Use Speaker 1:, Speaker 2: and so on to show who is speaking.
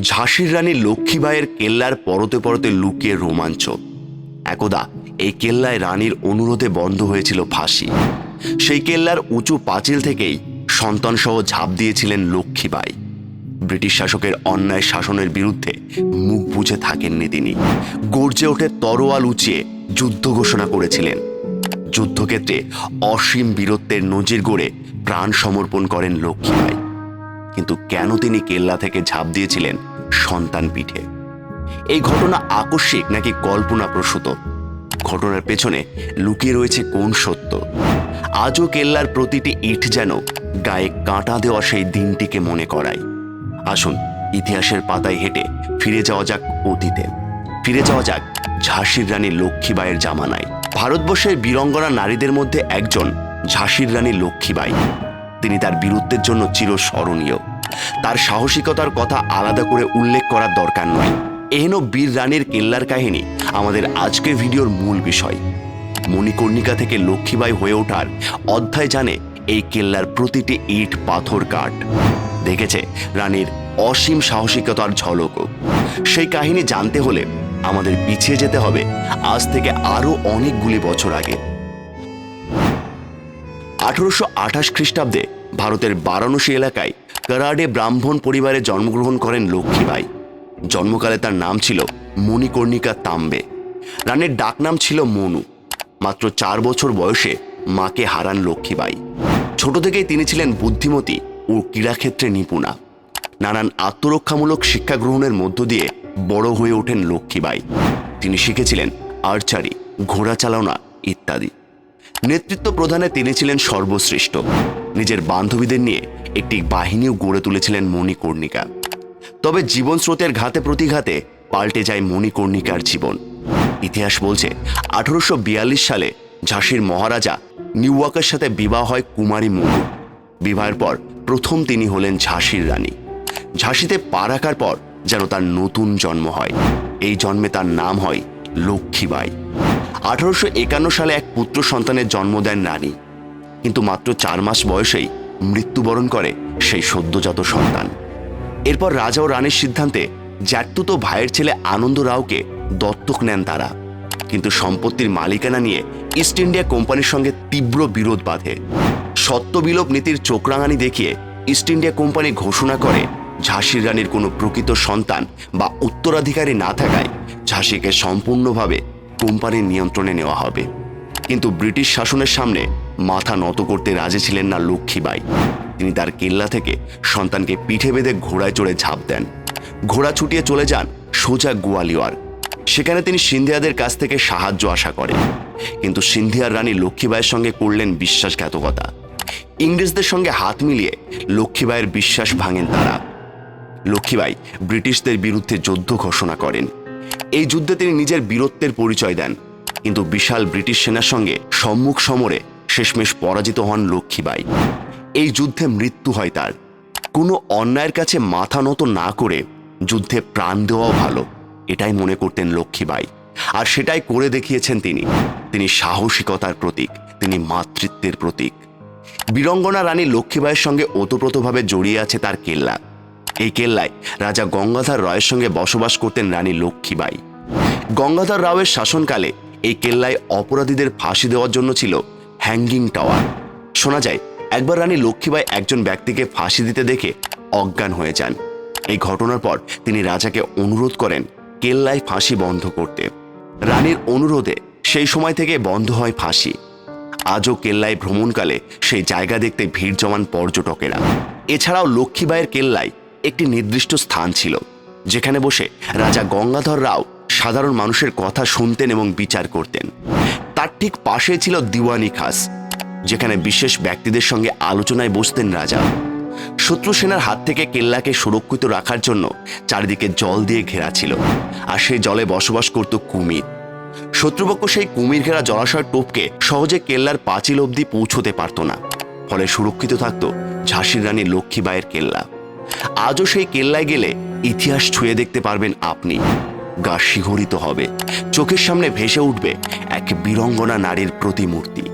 Speaker 1: ঝাঁসির রানী লক্ষ্মীবাইয়ের কেল্লার পরতে পরতে লুকিয়ে রোমাঞ্চ। একদা এই কেল্লায় রানীর অনুরোধে বন্ধ হয়েছিল ফাঁসি। সেই কেল্লার উঁচু পাঁচিল থেকেই সন্তানসহ ঝাঁপ দিয়েছিলেন লক্ষ্মীবাই। ব্রিটিশ শাসকের অন্যায় শাসনের বিরুদ্ধে মুখ বুজে থাকেননি তিনি। গর্জে ওঠে তরোয়াল উঁচিয়ে যুদ্ধ ঘোষণা করেছিলেন। যুদ্ধক্ষেত্রে অসীম বীরত্বের নজির গড়ে প্রাণ সমর্পণ করেন লক্ষ্মীবাই। কিন্তু কেন তিনি কেল্লা থেকে ঝাঁপ দিয়েছিলেন সন্তান পিঠে? এই ঘটনা আকস্মিক নাকি কল্পনাপ্রসূত? ঘটনার পেছনে লুকিয়ে রয়েছে কোন সত্য? আজও কেল্লার প্রতিটি ইট যেন গায়ে কাঁটা দেওয়া সেই দিনটিকে মনে করায়। আসুন ইতিহাসের পাতায় হেঁটে ফিরে যাওয়া যাক অতীতে, ফিরে যাওয়া যাক ঝাঁসির রানী লক্ষ্মীবাইয়ের জামানায়। ভারতবর্ষের বীরঙ্গনা নারীদের মধ্যে একজন ঝাঁসির রানী লক্ষ্মীবাই। তিনি তার বীরত্বের জন্য চিরস্মরণীয়। তার সাহসিকতার কথা আলাদা করে উল্লেখ করার দরকার নয়। এহেন বীর রানীর কেল্লার কাহিনী আমাদের আজকের ভিডিওর মূল বিষয়। মণিকর্ণিকা থেকে লক্ষ্মীবাই হয়ে ওঠার অধ্যায় জানে এই কেল্লার প্রতিটি ইট পাথর কাঠ। দেখেছে রানীর অসীম সাহসিকতার ঝলকও। সেই কাহিনী জানতে হলে আমাদের পিছিয়ে যেতে হবে আজ থেকে আরো অনেকগুলি বছর আগে। 1828 খ্রিস্টাব্দে ভারতের বারাণসী এলাকায় কারাডে ব্রাহ্মণ পরিবারে জন্মগ্রহণ করেন লক্ষ্মীবাই। জন্মকালে তার নাম ছিল মণিকর্ণিকা তাম্বে। রানীর ডাকনাম ছিল মনু। মাত্র 4 বছর বয়সে মাকে হারান লক্ষ্মীবাই। ছোট থেকেই তিনি ছিলেন বুদ্ধিমতী ও ক্রীড়াক্ষেত্রে নিপুণা। নানান আত্মরক্ষামূলক শিক্ষা গ্রহণের মধ্য দিয়ে বড় হয়ে ওঠেন লক্ষ্মীবাই। তিনি শিখেছিলেন আর্চারি, ঘোড়া চালনা ইত্যাদি। নেতৃত্ব প্রদানে তিনি ছিলেন সর্বশ্রেষ্ঠ। নিজের বান্ধবীদের নিয়ে একটি বাহিনীও গড়ে তুলেছিলেন মণিকর্ণিকা। তবে জীবন স্রোতের ঘাতে প্রতিঘাতে পাল্টে যায় মণিকর্ণিকার জীবন। ইতিহাস বলছে 1842 সালে ঝাঁসির মহারাজা নিউওয়াকের সাথে বিবাহ হয় কুমারী মনু। বিবাহের পর প্রথম তিনি হলেন ঝাঁসির রানী। ঝাঁসিতে পা রাখার পর যেন তার নতুন জন্ম হয়। এই জন্মে তার নাম হয় লক্ষ্মীবাই। 1851 সালে এক পুত্র সন্তানের জন্ম দেন রানী। কিন্তু মাত্র 4 মাস বয়সেই মৃত্যুবরণ করে সেই সদ্যজাত সন্তান। এরপর রাজা ও রানীর সিদ্ধান্তে জ্যাঠতুতো ভাইয়ের ছেলে আনন্দ রাওকে দত্তক নেন তারা। কিন্তু সম্পত্তির মালিকানা নিয়ে ইস্ট ইন্ডিয়া কোম্পানির সঙ্গে তীব্র বিরোধ বাধে। সত্যবিলোপ নীতির চোখরাঙানি দেখিয়ে ইস্ট ইন্ডিয়া কোম্পানি ঘোষণা করে ঝাঁসির রানীর কোনো প্রকৃত সন্তান বা উত্তরাধিকারী না থাকায় ঝাঁসিকে সম্পূর্ণভাবে কোম্পানির নিয়ন্ত্রণে নেওয়া হবে। কিন্তু ব্রিটিশ শাসনের সামনে মাথা নত করতে রাজি ছিলেন না লক্ষ্মীবাই। তিনি তার কেল্লা থেকে সন্তানকে পিঠে বেঁধে ঘোড়ায় চড়ে ঝাঁপ দেন। ঘোড়া ছুটিয়ে চলে যান সোজা গোয়ালিয়র। সেখানে তিনি সিন্ধিয়াদের কাছ থেকে সাহায্য আশা করেন। কিন্তু সিন্ধিয়ার রানী লক্ষ্মীবাইয়ের সঙ্গে করলেন বিশ্বাসঘাতকতা। ইংরেজদের সঙ্গে হাত মিলিয়ে লক্ষ্মীবাইয়ের বিশ্বাস ভাঙেন তারা। লক্ষ্মীবাই ব্রিটিশদের বিরুদ্ধে যুদ্ধ ঘোষণা করেন। এই যুদ্ধে তিনি নিজের বীরত্বের পরিচয় দেন। কিন্তু বিশাল ব্রিটিশ সেনার সঙ্গে সম্মুখ সমরে শেষমেশ পরাজিত হন লক্ষ্মীবাই। এই যুদ্ধে মৃত্যু হয় তার। কোনো অন্যায়ের কাছে মাথা নত না করে যুদ্ধে প্রাণ দেওয়াও ভালো, এটাই মনে করতেন লক্ষ্মীবাই। আর সেটাই করে দেখিয়েছেন তিনি। তিনি সাহসিকতার প্রতীক, তিনি মাতৃত্বের প্রতীক। বীরঙ্গনা রানী লক্ষ্মীবাইয়ের সঙ্গে ওতপ্রোতভাবে জড়িয়ে আছে তার কেল্লা। এই কেল্লায় রাজা গঙ্গাধর রায়ের সঙ্গে বসবাস করতেন রানী লক্ষ্মীবাই। গঙ্গাধর রাওয়ের শাসনকালে এই কেল্লায় অপরাধীদের ফাঁসি দেওয়ার জন্য ছিল হ্যাঙ্গিং টাওয়ার। শোনা যায় একবার রানী লক্ষ্মীবাই একজন ব্যক্তিকে ফাঁসি দিতে দেখে অজ্ঞান হয়ে যান। এই ঘটনার পর তিনি রাজাকে অনুরোধ করেন কেল্লায় ফাঁসি বন্ধ করতে। রানীর অনুরোধে সেই সময় থেকে বন্ধ হয় ফাঁসি। আজও কেল্লায় ভ্রমণকালে সেই জায়গা দেখতে ভিড় জমান পর্যটকেরা। এছাড়াও লক্ষ্মীবাইয়ের কেল্লায় একটি নির্দিষ্ট স্থান ছিল যেখানে বসে রাজা গঙ্গাধর রাও সাধারণ মানুষের কথা শুনতেন এবং বিচার করতেন। তার ঠিক পাশে ছিল দিওয়ানি খাস, যেখানে বিশেষ ব্যক্তিদের সঙ্গে আলোচনায় বসতেন রাজা। শত্রু সেনার হাত থেকে কেল্লাকে সুরক্ষিত রাখার জন্য চারিদিকে জল দিয়ে ঘেরা ছিল। আর সেই জলে বসবাস করত কুমির। শত্রুপক্ষ সেই কুমির ঘেরা জলাশয় টোপকে সহজে কেল্লার পাঁচিল অবধি পৌঁছতে পারত না। ফলে সুরক্ষিত থাকত ঝাঁসির রানী লক্ষ্মীবাইয়ের কেল্লা। আজও সেই কেল্লায় গেলে ইতিহাস ছুঁয়ে দেখতে পারবেন আপনি। গা শিহরিত হবে, চোখের সামনে ভেসে উঠবে এক বীরঙ্গনা নারীর প্রতিমূর্তি।